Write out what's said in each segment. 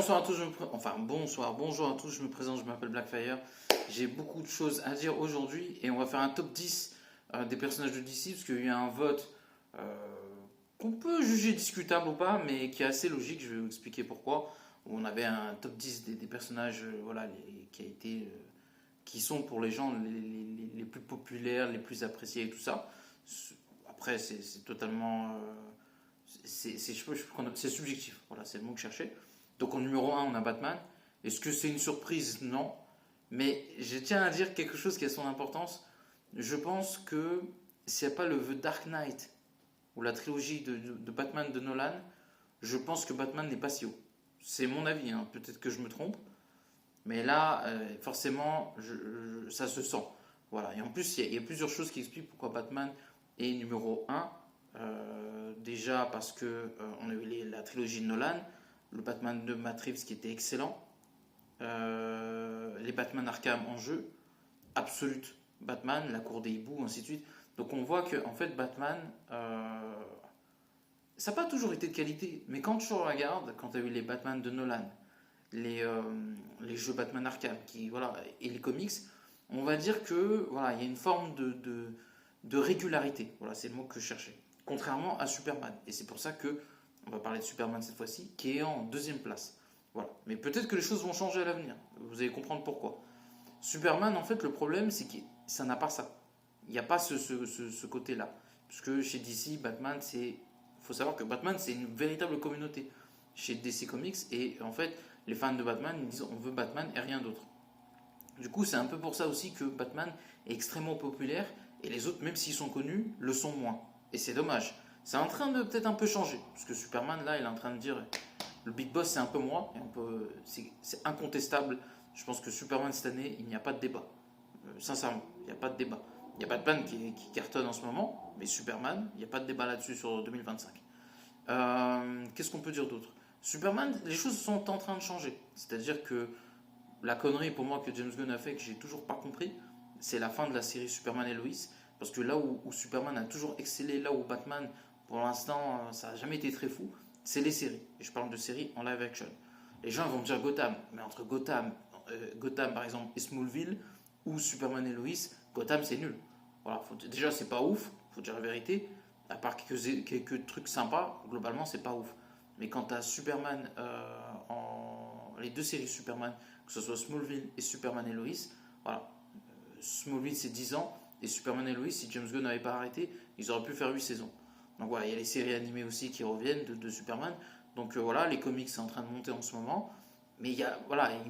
Bonsoir à tous, bonjour à tous, je me présente, je m'appelle Blackfire. J'ai beaucoup de choses à dire aujourd'hui et on va faire un top 10 des personnages de DC parce qu'il y a eu un vote qu'on peut juger discutable ou pas, mais qui est assez logique, je vais vous expliquer pourquoi. Où on avait un top 10 des personnages voilà, qui sont pour les gens les plus populaires, les plus appréciés et tout ça. Après, c'est totalement. C'est subjectif, voilà, c'est le mot que je cherchais. Donc en numéro 1, on a Batman. Est-ce que c'est une surprise? Non. Mais je tiens à dire quelque chose qui a son importance. Je pense que s'il n'y a pas le The Dark Knight ou la trilogie de Batman de Nolan, je pense que Batman n'est pas si haut. C'est mon avis, hein. Peut-être que je me trompe. Mais là, forcément, ça se sent. Voilà. Et en plus, il y a plusieurs choses qui expliquent pourquoi Batman est numéro 1. Déjà parce que on a eu la trilogie de Nolan, le Batman de Matt Reeves qui était excellent, les Batman Arkham en jeu, Absolute Batman, la cour des hiboux, ainsi de suite. Donc on voit que en fait Batman, ça n'a pas toujours été de qualité, mais quand tu regardes, quand tu as eu les Batman de Nolan, les jeux Batman Arkham, voilà, et les comics, on va dire que voilà, il y a une forme de régularité. Voilà, c'est le mot que je cherchais. Contrairement à Superman. Et c'est pour ça que on va parler de Superman cette fois-ci, qui est en deuxième place. Voilà. Mais peut-être que les choses vont changer à l'avenir. Vous allez comprendre pourquoi. Superman, en fait, le problème, c'est que ça n'a pas ça. Il n'y a pas ce côté-là. Parce que chez DC, Batman, il faut savoir que Batman, c'est une véritable communauté chez DC Comics. Et en fait, les fans de Batman, ils disent on veut Batman et rien d'autre. Du coup, c'est un peu pour ça aussi que Batman est extrêmement populaire et les autres, même s'ils sont connus, le sont moins. Et c'est dommage. C'est en train de peut-être un peu changer. Parce que Superman, là, il est en train de dire le Big Boss, c'est un peu moi. C'est incontestable. Je pense que Superman, cette année, il n'y a pas de débat. Sincèrement, il n'y a pas de débat. Il y a Batman qui cartonne en ce moment, mais Superman, il n'y a pas de débat là-dessus sur 2025. Qu'est-ce qu'on peut dire d'autre? Superman, les choses sont en train de changer. C'est-à-dire que la connerie pour moi que James Gunn a fait, que j'ai toujours pas compris, c'est la fin de la série Superman et Lois. Parce que là où Superman a toujours excellé, là où Batman, pour l'instant, ça n'a jamais été très fou, c'est les séries. Et je parle de séries en live action. Les gens vont me dire Gotham, mais entre Gotham par exemple, et Smallville, ou Superman et Lois, Gotham c'est nul. Voilà, déjà c'est pas ouf, faut dire la vérité. À part quelques trucs sympas, globalement c'est pas ouf. Mais quand tu as Superman, les deux séries Superman, que ce soit Smallville et Superman et Lois, voilà. Smallville c'est 10 ans, et Superman et Lois, si James Gunn n'avait pas arrêté, ils auraient pu faire 8 saisons. Donc voilà, il y a les séries animées aussi qui reviennent de Superman. Donc voilà, les comics c'est en train de monter en ce moment. Mais il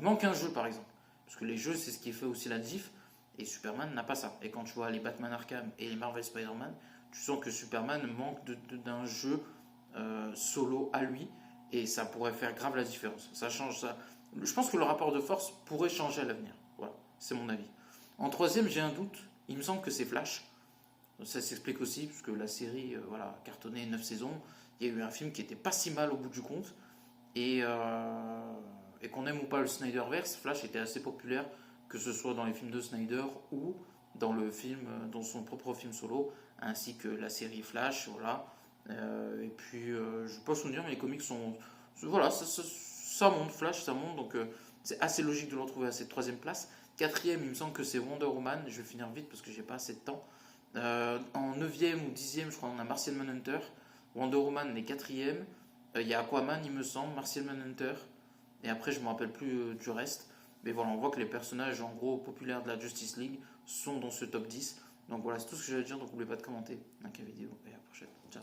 manque un jeu par exemple. Parce que les jeux c'est ce qui fait aussi la diff. Et Superman n'a pas ça. Et quand tu vois les Batman Arkham et les Marvel Spider-Man, tu sens que Superman manque d'un jeu solo à lui. Et ça pourrait faire grave la différence. Ça change ça. Je pense que le rapport de force pourrait changer à l'avenir. Voilà, c'est mon avis. En troisième, j'ai un doute. Il me semble que c'est Flash. Ça s'explique aussi, puisque la série voilà, a cartonné 9 saisons. Il y a eu un film qui était pas si mal au bout du compte. Et qu'on aime ou pas le Snyderverse, Flash était assez populaire, que ce soit dans les films de Snyder ou dans dans son propre film solo, ainsi que la série Flash, voilà. Et puis, je ne vais pas souvenir, mais les comics sont, voilà, ça monte, Flash, ça monte, donc c'est assez logique de le retrouver à cette troisième place. Quatrième, il me semble que c'est Wonder Woman. Je vais finir vite parce que j'ai pas assez de temps. En neuvième ou dixième, je crois, on a Martian Manhunter. Wonder Woman est quatrième. Il y a Aquaman, il me semble, Martian Manhunter. Et après, je ne me rappelle plus du reste. Mais voilà, on voit que les personnages, en gros, populaires de la Justice League sont dans ce top 10. Donc voilà, c'est tout ce que j'allais dire. Donc n'oubliez pas de commenter, like la vidéo et à la prochaine. Ciao.